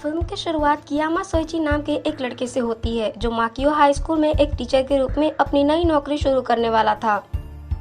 Film की शुरुआत कियामा सोइची नाम के एक लड़के से होती है जो माकियो हाई स्कूल में एक टीचर के रूप में अपनी नई नौकरी शुरू करने वाला था।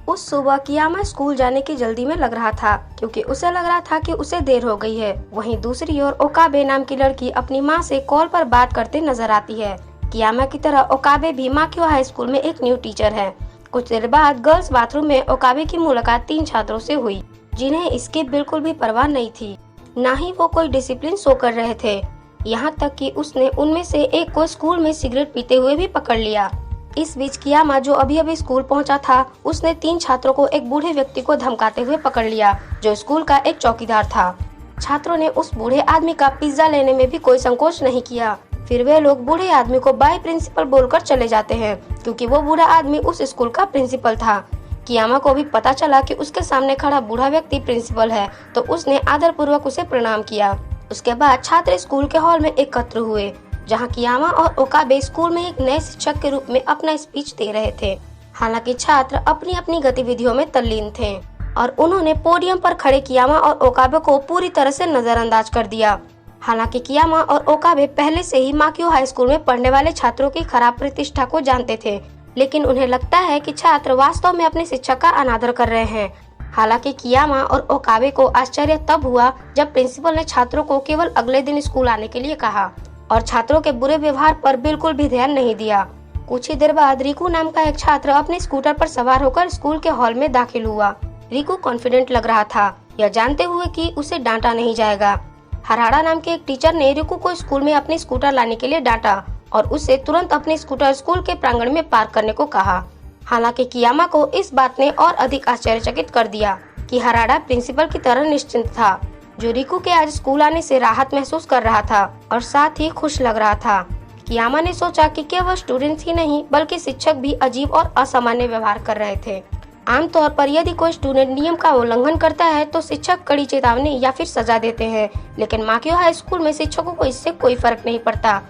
उस सुबह कियामा स्कूल जाने की जल्दी में लग रहा था क्योंकि उसे लग रहा था कि उसे देर हो गई है। वहीं दूसरी ओर ओकाबे नाम की लड़की अपनी माँ से कॉल पर बात करते नजर आती है। कियामा की तरह ओकाबे भी माकियो हाई स्कूल में एक न्यू टीचर है। कुछ देर बाद गर्ल्स बाथरूम में ओकाबे की मुलाकात 3 छात्रों से हुई जिन्हें इसकी बिल्कुल भी परवाह नहीं थी, न ही वो कोई डिसिप्लिन शो कर रहे थे। यहाँ तक कि उसने उनमें से एक को स्कूल में सिगरेट पीते हुए भी पकड़ लिया। इस बीच कियामा जो अभी अभी स्कूल पहुंचा था, उसने 3 छात्रों को एक बूढ़े व्यक्ति को धमकाते हुए पकड़ लिया जो स्कूल का एक चौकीदार था। छात्रों ने उस बूढ़े आदमी का पिज्जा लेने में भी कोई संकोच नहीं किया। फिर वे लोग बूढ़े आदमी को बाय प्रिंसिपल बोलकर चले जाते हैं क्योंकि वो बूढ़ा आदमी उस स्कूल का प्रिंसिपल था। कियामा को भी पता चला कि उसके सामने खड़ा बूढ़ा व्यक्ति प्रिंसिपल है, तो उसने आदर पूर्वक उसे प्रणाम किया। उसके बाद छात्र स्कूल के हॉल में एकत्र हुए जहां कियामा और ओकाबे स्कूल में एक नए शिक्षक के रूप में अपना स्पीच दे रहे थे। हालांकि छात्र अपनी अपनी गतिविधियों में तल्लीन थे और उन्होंने पोडियम पर खड़े कियामा और ओकाबे को पूरी तरह से नजरअंदाज कर दिया। हालांकि कियामा और ओकाबे पहले से ही माकियो हाई स्कूल में पढ़ने वाले छात्रों की खराब प्रतिष्ठा को जानते थे, लेकिन उन्हें लगता है कि छात्र वास्तव में अपने शिक्षक का अनादर कर रहे हैं। हालांकि कियामा और ओकाबे को आश्चर्य तब हुआ जब प्रिंसिपल ने छात्रों को केवल अगले दिन स्कूल आने के लिए कहा और छात्रों के बुरे व्यवहार पर बिल्कुल भी ध्यान नहीं दिया। कुछ ही देर बाद रिकू नाम का एक छात्र अपने स्कूटर पर सवार होकर स्कूल के हॉल में दाखिल हुआ। रिकू कॉन्फिडेंट लग रहा था, यह जानते हुए कि उसे डांटा नहीं जाएगा। हराड़ा नाम के एक टीचर ने रिकू को स्कूल में अपनी स्कूटर लाने के लिए डांटा और उससे तुरंत अपनी स्कूटर स्कूल के प्रांगण में पार्क करने को कहा। हालांकि कियामा को इस बात ने और अधिक आश्चर्यचकित कर दिया कि हराड़ा प्रिंसिपल की तरह निश्चिंत था, जो रिकू के आज स्कूल आने से राहत महसूस कर रहा था और साथ ही खुश लग रहा था। कियामा ने सोचा कि केवल स्टूडेंट्स ही नहीं बल्कि शिक्षक भी अजीब और असामान्य व्यवहार कर रहे थे। आमतौर पर यदि कोई स्टूडेंट नियम का उल्लंघन करता है तो शिक्षक कड़ी चेतावनी या फिर सजा देते हैं, लेकिन माकियो हाई स्कूल में शिक्षकों को इससे कोई फर्क नहीं पड़ता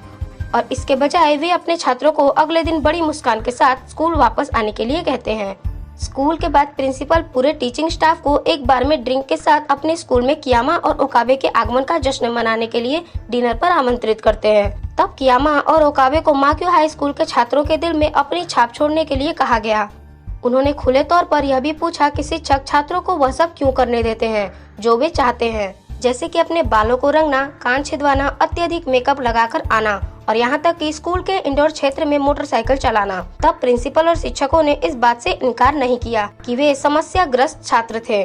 और इसके बजाय वे अपने छात्रों को अगले दिन बड़ी मुस्कान के साथ स्कूल वापस आने के लिए कहते हैं। स्कूल के बाद प्रिंसिपल पूरे टीचिंग स्टाफ को एक बार में ड्रिंक के साथ अपने स्कूल में कियामा और ओकाबे के आगमन का जश्न मनाने के लिए डिनर पर आमंत्रित करते हैं। तब कियामा और ओकाबे को माकियो हाई स्कूल के छात्रों के दिल में अपनी छाप छोड़ने के लिए कहा गया। उन्होंने खुले तौर पर यह भी पूछा कि शिक्षक छात्रों को वह सब क्यों करने देते हैं जो वे चाहते हैं, जैसे कि अपने बालों को रंगना, कान छिदवाना, अत्यधिक मेकअप लगाकर आना और यहाँ तक कि स्कूल के इंडोर क्षेत्र में मोटरसाइकिल चलाना। तब प्रिंसिपल और शिक्षकों ने इस बात से इनकार नहीं किया कि वे समस्याग्रस्त छात्र थे।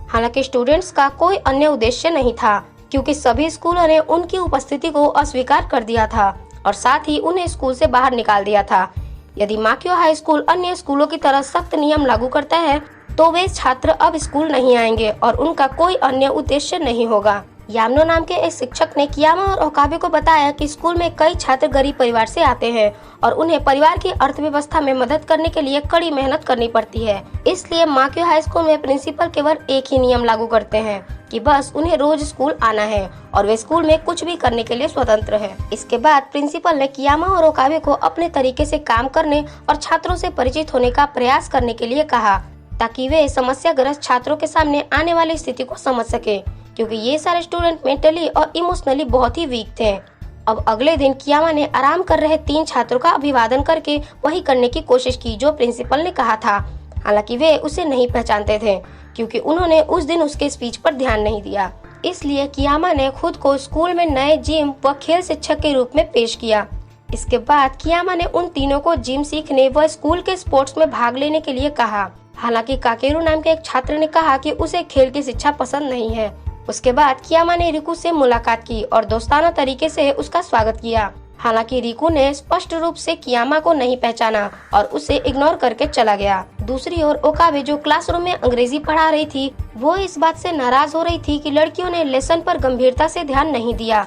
हालांकि स्टूडेंट्स का कोई अन्य उद्देश्य नहीं था क्योंकि सभी स्कूलों ने उनकी उपस्थिति को अस्वीकार कर दिया था और साथ ही उन्हें स्कूल से बाहर निकाल दिया था। यदि माकियो हाई स्कूल अन्य स्कूलों की तरह सख्त नियम लागू करता है तो वे छात्र अब स्कूल नहीं आएंगे और उनका कोई अन्य उद्देश्य नहीं होगा। यामनो नाम के एक शिक्षक ने कियामा और ओकाबे को बताया कि स्कूल में कई छात्र गरीब परिवार से आते हैं और उन्हें परिवार की अर्थव्यवस्था में मदद करने के लिए कड़ी मेहनत करनी पड़ती है। इसलिए माकियो हाई स्कूल में प्रिंसिपल केवल एक ही नियम लागू करते हैं कि बस उन्हें रोज स्कूल आना है और वे स्कूल में कुछ भी करने के लिए स्वतंत्र है। इसके बाद प्रिंसिपल ने कियामा और ओकाबे को अपने तरीके से काम करने और छात्रों से परिचित होने का प्रयास करने के लिए कहा ताकि वे समस्याग्रस्त छात्रों के सामने आने वाली स्थिति को समझ सके, क्योंकि ये सारे स्टूडेंट मेंटली और इमोशनली बहुत ही वीक थे। अब अगले दिन कियामा ने आराम कर रहे 3 छात्रों का अभिवादन करके वही करने की कोशिश की जो प्रिंसिपल ने कहा था। हालांकि वे उसे नहीं पहचानते थे क्योंकि उन्होंने उस दिन उसके स्पीच पर ध्यान नहीं दिया। इसलिए कियामा ने खुद को स्कूल में नए जिम व खेल शिक्षक के रूप में पेश किया। इसके बाद कियामा ने उन तीनों को जिम सीखने व स्कूल के स्पोर्ट्स में भाग लेने के लिए कहा। हालांकि काकेरू नाम के एक छात्र ने कहा कि उसे खेल की शिक्षा पसंद नहीं है। उसके बाद कियामा ने रिकू से मुलाकात की और दोस्ताना तरीके से उसका स्वागत किया। हालांकि रिकू ने स्पष्ट रूप से कियामा को नहीं पहचाना और उसे इग्नोर करके चला गया। दूसरी ओर ओकाबे जो क्लासरूम में अंग्रेजी पढ़ा रही थी, वो इस बात से नाराज हो रही थी कि लड़कियों ने लेसन पर गंभीरता से ध्यान नहीं दिया।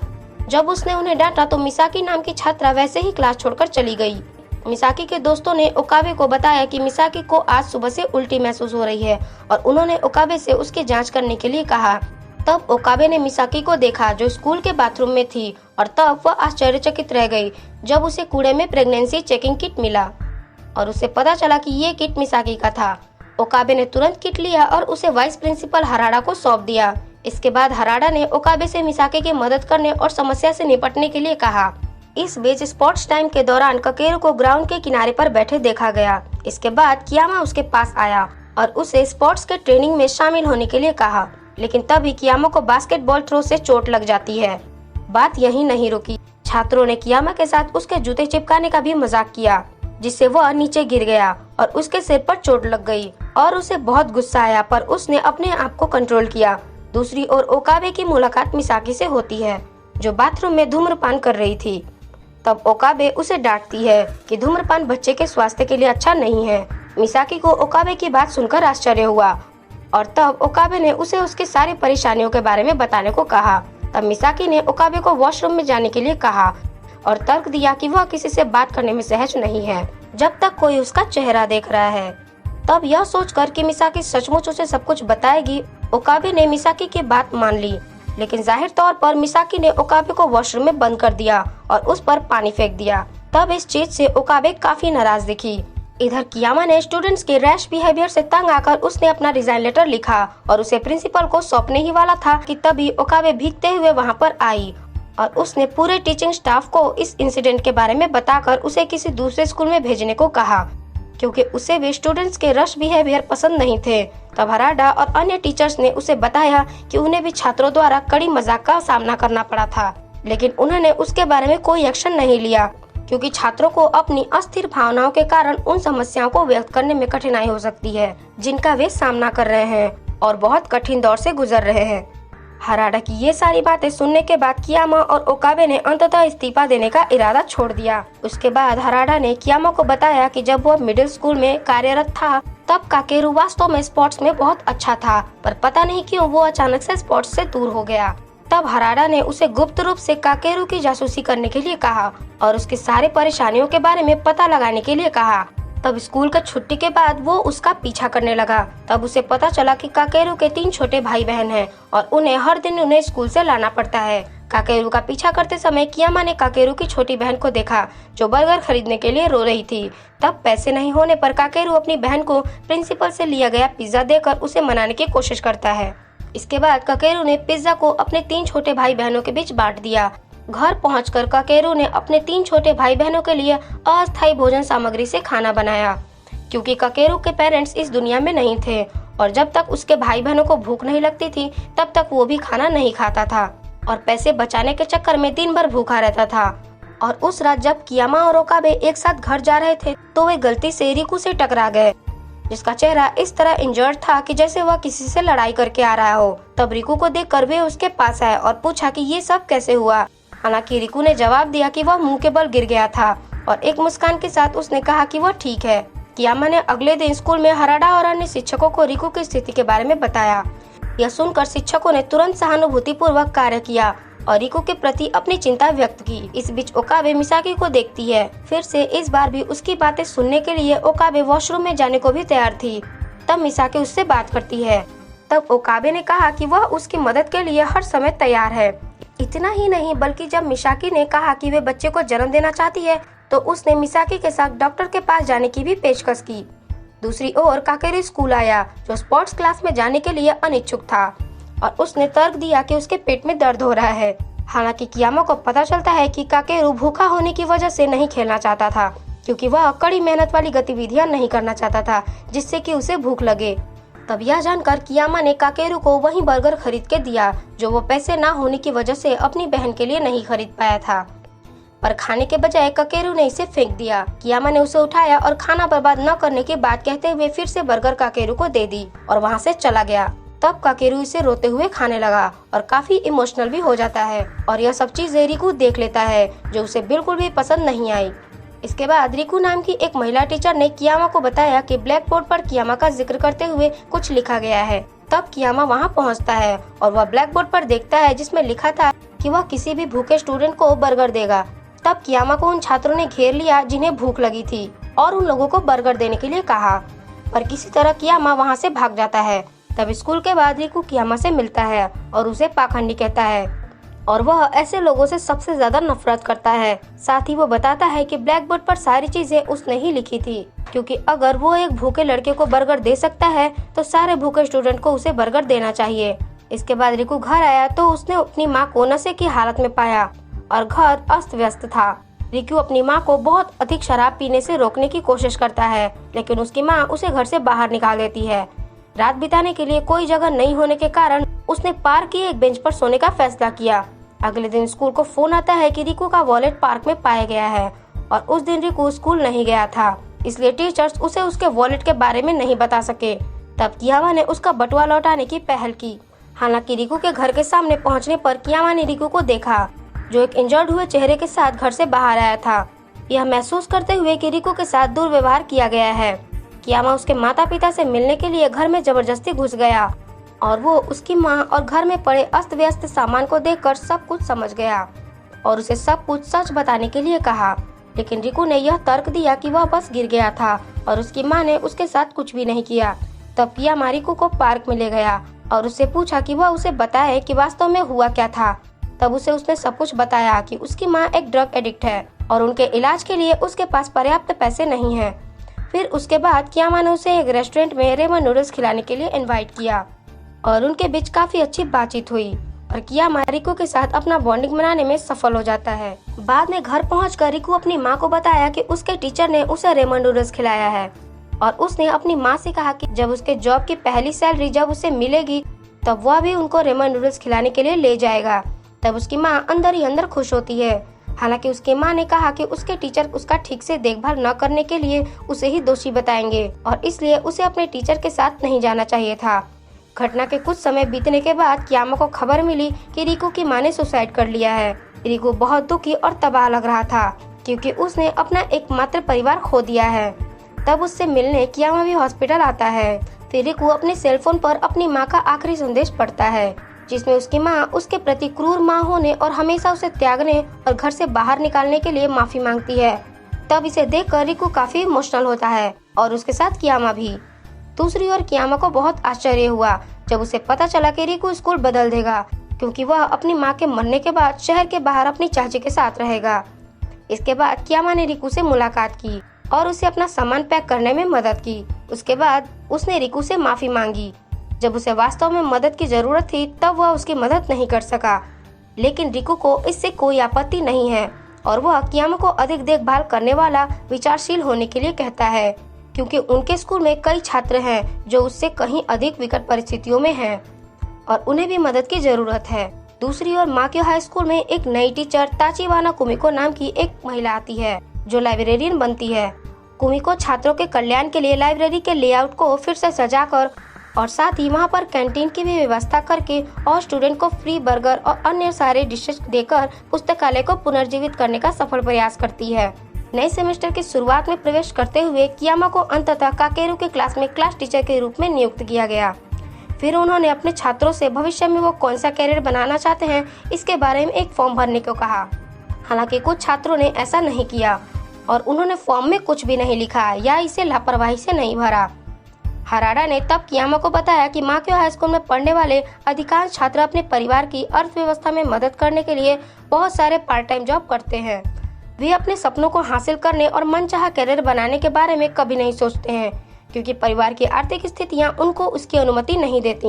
जब उसने उन्हें डांटा तो मिसाकी नाम की छात्रा वैसे ही क्लास छोड़कर चली गई। मिसाकी के दोस्तों ने ओकाबे को बताया कि मिसाकी को आज सुबह से उल्टी महसूस हो रही है और उन्होंने ओकाबे से उसकी जांच करने के लिए कहा। तब ओकाबे ने मिसाकी को देखा जो स्कूल के बाथरूम में थी और तब वह आश्चर्यचकित रह गई जब उसे कूड़े में प्रेगनेंसी चेकिंग किट मिला और उसे पता चला कि ये किट मिसाकी का था। ओकाबे ने तुरंत किट लिया और उसे वाइस प्रिंसिपल हराड़ा को सौंप दिया। इसके बाद हराडा ने ओकाबे से मिसाकी की मदद करने और समस्या से निपटने के लिए कहा। इस बीच स्पोर्ट्स टाइम के दौरान काकेरू को ग्राउंड के किनारे पर बैठे देखा गया। इसके बाद कियामा उसके पास आया और उसे स्पोर्ट्स के ट्रेनिंग में शामिल होने के लिए कहा, लेकिन तभी कियामा को बास्केटबॉल थ्रो से चोट लग जाती है। बात यहीं नहीं रुकी, छात्रों ने कियामा के साथ उसके जूते चिपकाने का भी मजाक किया, जिससे वह नीचे गिर गया और उसके सिर पर चोट लग गई और उसे बहुत गुस्सा आया, पर उसने अपने आप को कंट्रोल किया। दूसरी ओर ओकाबे की मुलाकात मिसाकी से होती है, जो बाथरूम में धूम्रपान कर रही थी। तब ओकाबे उसे डांटती है कि धूम्रपान बच्चे के स्वास्थ्य के लिए अच्छा नहीं है। मिसाकी को ओकाबे की बात सुनकर आश्चर्य हुआ और तब ओकाबे ने उसे उसकी सारी परेशानियों के बारे में बताने को कहा। तब मिसाकी ने ओकाबे को वॉशरूम में जाने के लिए कहा और तर्क दिया कि वह किसी से बात करने में सहज नहीं है जब तक कोई उसका चेहरा देख रहा है। तब यह सोचकर कि मिसाकी सचमुच उसे सब कुछ बताएगी, ओकाबे ने मिसाकी की बात मान ली। लेकिन जाहिर तौर पर मिसाकी ने ओकाबे को वॉशरूम में बंद कर दिया और उस पर पानी फेंक दिया। तब इस चीज से ओकाबे काफी नाराज दिखी। इधर कियामा ने स्टूडेंट्स के रैश बिहेवियर से तंग आकर उसने अपना रिजाइन लेटर लिखा और उसे प्रिंसिपल को सौंपने ही वाला था कि तभी ओकाबे भीगते हुए वहां पर आई और उसने पूरे टीचिंग स्टाफ को इस इंसिडेंट के बारे में बताकर उसे किसी दूसरे स्कूल में भेजने को कहा, क्योंकि उसे भी स्टूडेंट्स के रश बिहेवियर पसंद नहीं थे। तब हराडा और अन्य टीचर्स ने उसे बताया कि उन्हें भी छात्रों द्वारा कड़ी मजाक का सामना करना पड़ा था, लेकिन उन्होंने उसके बारे में कोई एक्शन नहीं लिया, क्योंकि छात्रों को अपनी अस्थिर भावनाओं के कारण उन समस्याओं को व्यक्त करने में कठिनाई हो सकती है जिनका वे सामना कर रहे हैं और बहुत कठिन दौर से गुजर रहे हैं। हराडा की ये सारी बातें सुनने के बाद कियामा और ओकाबे ने अंततः इस्तीफा देने का इरादा छोड़ दिया। उसके बाद हराडा ने कियामा को बताया कि जब वह मिडिल स्कूल में कार्यरत था तब काकेरू वास्तव में स्पोर्ट्स में बहुत अच्छा था, पर पता नहीं क्यों वो अचानक से स्पोर्ट्स से दूर हो गया। तब हराडा ने उसे गुप्त रूप से काकेरू की जासूसी करने के लिए कहा और उसकी सारी परेशानियों के बारे में पता लगाने के लिए कहा। तब स्कूल का छुट्टी के बाद वो उसका पीछा करने लगा। तब उसे पता चला कि काकेरू के 3 छोटे भाई बहन हैं और हर दिन उन्हें स्कूल से लाना पड़ता है। काकेरू का पीछा करते समय कियामा ने काकेरू की छोटी बहन को देखा जो बर्गर खरीदने के लिए रो रही थी। तब पैसे नहीं होने पर काकेरू अपनी बहन को प्रिंसिपल से लिया गया पिज्जा देकर उसे मनाने की कोशिश करता है। इसके बाद काकेरू ने पिज्जा को अपने 3 छोटे भाई बहनों के बीच बांट दिया। घर पहुंचकर काकेरू ने अपने 3 छोटे भाई बहनों के लिए अस्थायी भोजन सामग्री से खाना बनाया, क्योंकि काकेरू के पेरेंट्स इस दुनिया में नहीं थे और जब तक उसके भाई बहनों को भूख नहीं लगती थी तब तक वो भी खाना नहीं खाता था और पैसे बचाने के चक्कर में दिन भर भूखा रहता था। और उस रात जब कियामा और ओकाबे एक साथ घर जा रहे थे तो वे गलती से रिकू से टकरा गए, जिसका चेहरा इस तरह इंजर्ड था कि जैसे वह किसी से लड़ाई करके आ रहा हो। तब रिकू को देखकर वे उसके पास आए और पूछा कि ये सब कैसे हुआ। हालांकि रिकू ने जवाब दिया कि वह मुंह के बल गिर गया था और एक मुस्कान के साथ उसने कहा कि वह ठीक है। कियामा ने अगले दिन स्कूल में हराडा और अन्य शिक्षकों को रिकू की स्थिति के बारे में बताया। यह सुनकर शिक्षकों ने तुरंत सहानुभूतिपूर्वक कार्य किया और रिकू के प्रति अपनी चिंता व्यक्त की। इस बीच ओकाबे मिसाकी को देखती है। फिर से इस बार भी उसकी बातें सुनने के लिए ओकाबे वॉशरूम में जाने को भी तैयार थी। तब मिसाकी उससे बात करती है। तब ओकाबे ने कहा कि वह उसकी मदद के लिए हर समय तैयार है। इतना ही नहीं बल्कि जब मिसाकी ने कहा कि वे बच्चे को जन्म देना चाहती है तो उसने मिसाकी के साथ डॉक्टर के पास जाने की भी पेशकश की। दूसरी ओर काकेरू स्कूल आया, जो स्पोर्ट्स क्लास में जाने के लिए अनिच्छुक था और उसने तर्क दिया कि उसके पेट में दर्द हो रहा है। हालांकि कियामा को पता चलता है कि काकेरू भूखा होने की वजह से नहीं खेलना चाहता था, क्योंकि वह कड़ी मेहनत वाली गतिविधियां नहीं करना चाहता था जिससे कि उसे भूख लगे। तब यह जानकर कियामा ने काकेरू को वही बर्गर खरीद के दिया जो वो पैसे ना होने की वजह से अपनी बहन के लिए नहीं खरीद पाया था, पर खाने के बजाय काकेरू ने इसे फेंक दिया। कियामा ने उसे उठाया और खाना बर्बाद न करने की बात कहते हुए फिर से बर्गर काकेरू को दे दी और वहाँ से चला गया। तब काकेरू इसे रोते हुए खाने लगा और काफी इमोशनल भी हो जाता है और यह सब चीजें रिकू देख लेता है, जो उसे बिल्कुल भी पसंद नहीं आई। इसके बाद रिकू नाम की एक महिला टीचर ने कियामा को बताया कि ब्लैक बोर्ड पर कियामा का जिक्र करते हुए कुछ लिखा गया है। तब कियामा वहाँ पहुँचता है और वह ब्लैक बोर्ड पर देखता है जिसमें लिखा था कि वह किसी भी भूखे स्टूडेंट को बर्गर देगा। तब कियामा को उन छात्रों ने घेर लिया जिन्हें भूख लगी थी और उन लोगों को बर्गर देने के लिए कहा, पर किसी तरह कियामा वहाँ से भाग जाता है। तब स्कूल के बाद रिकू कियामा से मिलता है और उसे पाखंडी कहता है और वह ऐसे लोगों से सबसे ज्यादा नफरत करता है। साथ ही वो बताता है कि ब्लैक बोर्ड पर सारी चीजें उसने ही लिखी थी, क्योंकि अगर वो एक भूखे लड़के को बर्गर दे सकता है तो सारे भूखे स्टूडेंट को उसे बर्गर देना चाहिए। इसके बाद रिकू घर आया तो उसने अपनी माँ को नशे की हालत में पाया और घर अस्त व्यस्त था। रिकू अपनी माँ को बहुत अधिक शराब पीने से रोकने की कोशिश करता है, लेकिन उसकी माँ उसे घर से बाहर निकाल देती है। रात बिताने के लिए कोई जगह नहीं होने के कारण उसने पार्क की एक बेंच पर सोने का फैसला किया। अगले दिन स्कूल को फोन आता है कि रिकू का वॉलेट पार्क में पाया गया है और उस दिन रिकू स्कूल नहीं गया था, इसलिए टीचर्स उसे उसके वॉलेट के बारे में नहीं बता सके। तब कियामा ने उसका बटुआ लौटाने की पहल की। हालांकि रिकू के घर के सामने पहुंचने पर कियामा ने रिकू को देखा, जो एक इंजर्ड हुए चेहरे के साथ घर से बाहर आया था। यह महसूस करते हुए कि रिकू के साथ दुर्व्यवहार किया गया है, कियामा उसके माता पिता से मिलने के लिए घर में जबरदस्ती घुस गया और वो उसकी माँ और घर में पड़े अस्त व्यस्त सामान को देखकर सब कुछ समझ गया और उसे सब कुछ सच बताने के लिए कहा। लेकिन रिकू ने यह तर्क दिया कि वह बस गिर गया था और उसकी माँ ने उसके साथ कुछ भी नहीं किया। तब कियामा रिकू को पार्क में ले गया और उससे पूछा कि वह उसे बताए कि वास्तव में हुआ क्या था। तब उसने सब कुछ बताया कि उसकी माँ एक ड्रग एडिक्ट है और उनके इलाज के लिए उसके पास पर्याप्त पैसे नहीं हैं। फिर उसके बाद कियामा ने उसे एक रेस्टोरेंट में रेमन नूडल्स खिलाने के लिए इनवाइट किया और उनके बीच काफी अच्छी बातचीत हुई और कियामा रिकू के साथ अपना बॉन्डिंग बनाने में सफल हो जाता है। बाद में घर पहुंचकर रिकू अपनी माँ को बताया कि उसके टीचर ने उसे रेमन नूडल्स खिलाया है और उसने अपनी माँ से कहा कि जब उसके जॉब की पहली सैलरी जब उसे मिलेगी तब वह भी उनको रेमन नूडल्स खिलाने के लिए ले जाएगा। तब उसकी माँ अंदर ही अंदर खुश होती है। हालांकि उसकी माँ ने कहा कि उसके टीचर उसका ठीक से देखभाल न करने के लिए उसे ही दोषी बताएंगे और इसलिए उसे अपने टीचर के साथ नहीं जाना चाहिए था। घटना के कुछ समय बीतने के बाद कियामा को खबर मिली कि रिकू की माँ ने सुसाइड कर लिया है। रिकू बहुत दुखी और तबाह लग रहा था क्योंकि उसने अपना एकमात्र परिवार खो दिया है। तब उससे मिलने कियामा भी हॉस्पिटल आता है। फिर रिकू अपने सेलफोन पर अपनी माँ का आखिरी संदेश पढ़ता है, जिसमें उसकी माँ उसके प्रति क्रूर माँ होने और हमेशा उसे त्यागने और घर से बाहर निकालने के लिए माफी मांगती है। तब इसे देखकर रिकू काफी इमोशनल होता है और उसके साथ कियामा भी। दूसरी ओर कियामा को बहुत आश्चर्य हुआ जब उसे पता चला कि रिकू स्कूल बदल देगा, क्योंकि वह अपनी माँ के मरने के बाद शहर के बाहर अपनी चाची के साथ रहेगा। इसके बाद कियामा ने रिकू से मुलाकात की और उसे अपना सामान पैक करने में मदद की। उसके बाद उसने रिकू से माफी मांगी। जब उसे वास्तव में मदद की जरूरत थी तब वह उसकी मदद नहीं कर सका, लेकिन रिकू को इससे कोई आपत्ति नहीं है और वह कियामा को अधिक देखभाल करने वाला विचारशील होने के लिए कहता है, क्योंकि उनके स्कूल में कई छात्र हैं जो उससे कहीं अधिक विकट परिस्थितियों में हैं और उन्हें भी मदद की जरूरत है। दूसरी ओर माकियो हाई स्कूल में एक नई टीचर ताचिवाना कुमिको नाम की एक महिला आती है जो लाइब्रेरियन बनती है। कुमिको छात्रों के कल्याण के लिए लाइब्रेरी के लेआउट को फिर से सजाकर और साथ ही वहां पर कैंटीन की भी व्यवस्था करके और स्टूडेंट को फ्री बर्गर और अन्य सारे डिशेस देकर पुस्तकालय को पुनर्जीवित करने का सफल प्रयास करती है। नए सेमेस्टर की शुरुआत में प्रवेश करते हुए कियामा को अंततः काकेरू के क्लास में क्लास टीचर के रूप में नियुक्त किया गया। फिर उन्होंने अपने छात्रों से भविष्य में वो कौन सा कैरियर बनाना चाहते हैं इसके बारे में एक फॉर्म भरने को कहा। हालांकि कुछ छात्रों ने ऐसा नहीं किया और उन्होंने फॉर्म में कुछ भी नहीं लिखा या इसे लापरवाही से नहीं भरा। हराडा ने तब कियामा को बताया कि माकियो हाई स्कूल में पढ़ने वाले अधिकांश छात्र अपने परिवार की अर्थव्यवस्था में मदद करने के लिए बहुत सारे पार्ट टाइम जॉब करते हैं। वे अपने सपनों को हासिल करने और मनचाहा कैरियर बनाने के बारे में कभी नहीं सोचते हैं, क्योंकि परिवार की आर्थिक स्थितियां उनको उसकी अनुमति नहीं देती।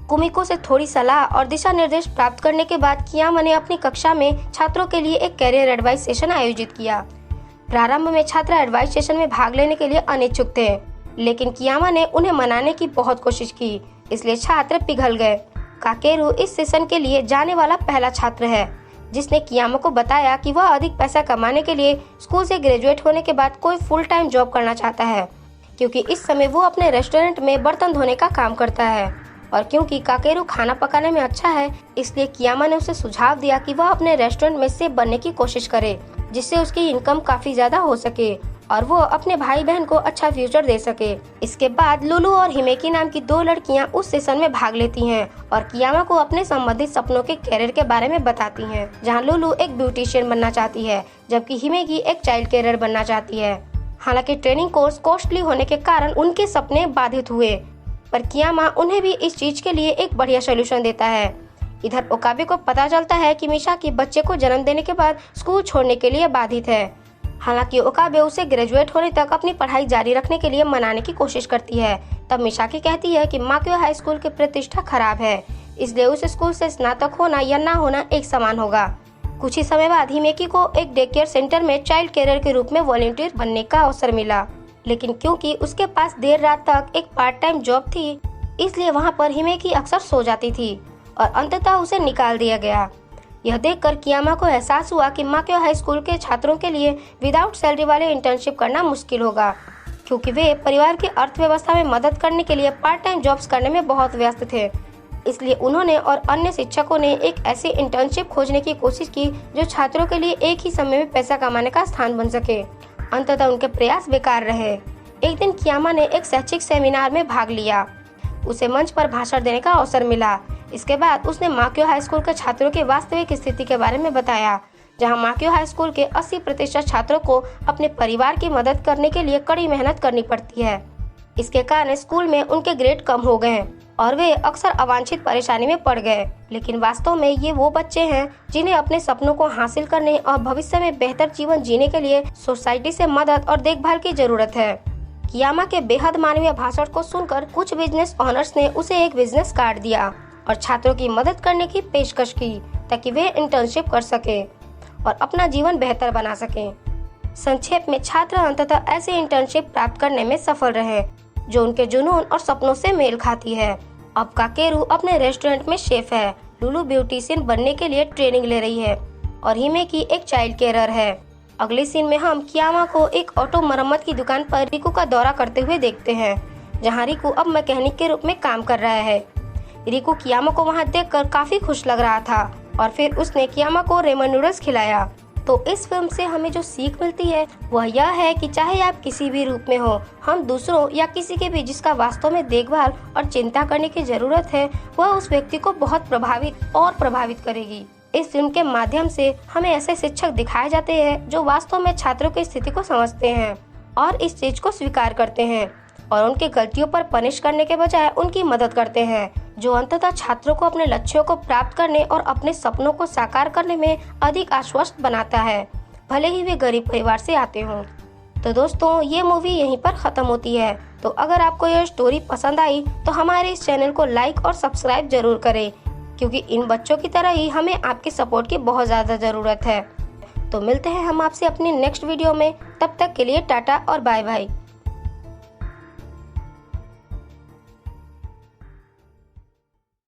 कुमिको से थोड़ी सलाह और दिशा निर्देश प्राप्त करने के बाद कियामा ने अपनी कक्षा में छात्रों के लिए एक कैरियर एडवाइस सेशन आयोजित किया। प्रारंभ में छात्र एडवाइस सेशन में भाग लेने के लिए अनिच्छुक थे, लेकिन कियामा ने उन्हें मनाने की बहुत कोशिश की, इसलिए छात्र पिघल गए। काकेरू इस सेशन के लिए जाने वाला पहला छात्र है जिसने कियामा को बताया कि वह अधिक पैसा कमाने के लिए स्कूल से ग्रेजुएट होने के बाद कोई फुल टाइम जॉब करना चाहता है, क्योंकि इस समय वो अपने रेस्टोरेंट में बर्तन धोने का काम करता है। और क्योंकि काकेरू खाना पकाने में अच्छा है, इसलिए कियामा ने उसे सुझाव दिया कि वह अपने रेस्टोरेंट में शेफ बनने की कोशिश करे, जिससे उसकी इनकम काफी ज्यादा हो सके और वो अपने भाई बहन को अच्छा फ्यूचर दे सके। इसके बाद लुलू और हिमेकी नाम की दो लड़कियां उस सेशन में भाग लेती हैं और कियामा को अपने संबंधित सपनों के कैरियर के बारे में बताती हैं, जहां लुलू एक ब्यूटिशियन बनना चाहती है जबकि हिमेकी एक चाइल्ड केयरर बनना चाहती है। हालांकि ट्रेनिंग कोर्स कॉस्टली होने के कारण उनके सपने बाधित हुए, पर कियामा उन्हें भी इस चीज के लिए एक बढ़िया सोल्यूशन देता है। इधर ओकाबे को पता चलता है कि मिसाकी बच्चे को जन्म देने के बाद स्कूल छोड़ने के लिए बाधित है। हालांकि ओकाबे उसे ग्रेजुएट होने तक अपनी पढ़ाई जारी रखने के लिए मनाने की कोशिश करती है। तब मिसाकी कहती है कि माकियो हाई स्कूल की प्रतिष्ठा खराब है, इसलिए उस स्कूल से स्नातक होना या ना होना एक समान होगा। कुछ ही समय बाद हिमेकी को एक डे केयर सेंटर में चाइल्ड केयर के रूप में वॉलंटियर बनने का अवसर मिला, लेकिन क्योंकि उसके पास देर रात तक एक पार्ट टाइम जॉब थी, इसलिए वहाँ पर हिमेकी अक्सर सो जाती थी और अंततः उसे निकाल दिया गया। यह देखकर कियामा को एहसास हुआ कि माक्यो हाई स्कूल के छात्रों के लिए विदाउट सैलरी वाले इंटर्नशिप करना मुश्किल होगा, क्योंकि वे परिवार की अर्थव्यवस्था में मदद करने के लिए पार्ट टाइम जॉब्स करने में बहुत व्यस्त थे। इसलिए उन्होंने और अन्य शिक्षकों ने एक ऐसी इंटर्नशिप खोजने की कोशिश की जो छात्रों के लिए एक ही समय में पैसा कमाने का स्थान बन सके। अंततः उनके प्रयास बेकार रहे। एक दिन कियामा ने एक शैक्षिक सेमिनार में भाग लिया। उसे मंच पर भाषण देने का अवसर मिला। इसके बाद उसने माक्यो हाई स्कूल के छात्रों की वास्तविक स्थिति के बारे में बताया, जहां माक्यो हाई स्कूल के 80% छात्रों को अपने परिवार की मदद करने के लिए कड़ी मेहनत करनी पड़ती है। इसके कारण स्कूल में उनके ग्रेड कम हो गए और वे अक्सर अवांछित परेशानी में पड़ गए। लेकिन वास्तव में ये वो बच्चे हैं जिन्हें अपने सपनों को हासिल करने और भविष्य में बेहतर जीवन जीने के लिए सोसाइटी से मदद और देखभाल की जरूरत है। कियामा के बेहद मानवीय भाषण को सुनकर कुछ बिजनेस ओनर्स ने उसे एक बिजनेस कार्ड दिया और छात्रों की मदद करने की पेशकश की, ताकि वे इंटर्नशिप कर सके और अपना जीवन बेहतर बना सकें। संक्षेप में, छात्र अंततः ऐसी इंटर्नशिप प्राप्त करने में सफल रहे जो उनके जुनून और सपनों से मेल खाती है। अब काकेरू अपने रेस्टोरेंट में शेफ है, लुलू ब्यूटिशियन बनने के लिए ट्रेनिंग ले रही है और हिमेकी एक चाइल्ड केयरर है। अगले सीन में हम कियामा को एक ऑटो मरम्मत की दुकान पर रिकू का दौरा करते हुए देखते हैं, जहां रिकू अब मैकेनिक के रूप में काम कर रहा है। रिकू कियामा को वहां देखकर काफी खुश लग रहा था और फिर उसने कियामा को रेमन नूडल्स खिलाया। तो इस फिल्म से हमें जो सीख मिलती है वह यह है कि चाहे आप किसी भी रूप में हो, हम दूसरों या किसी के भी जिसका वास्तव में देखभाल और चिंता करने की जरूरत है, वह उस व्यक्ति को बहुत प्रभावित करेगी। इस फिल्म के माध्यम से हमें ऐसे शिक्षक दिखाए जाते हैं जो वास्तव में छात्रों की स्थिति को समझते हैं और इस चीज को स्वीकार करते हैं और उनकी गलतियों पर पनिश करने के बजाय उनकी मदद करते हैं, जो अंततः छात्रों को अपने लक्ष्यों को प्राप्त करने और अपने सपनों को साकार करने में अधिक आश्वस्त बनाता है, भले ही वे गरीब परिवार से आते हों। तो दोस्तों, ये मूवी यहीं पर खत्म होती है। तो अगर आपको यह स्टोरी पसंद आई तो हमारे इस चैनल को लाइक और सब्सक्राइब जरूर करें, क्योंकि इन बच्चों की तरह ही हमें आपके सपोर्ट की बहुत ज़्यादा ज़रूरत है। तो मिलते हैं हम आपसे अपनी नेक्स्ट वीडियो में। तब तक के लिए टाटा और बाय बाय।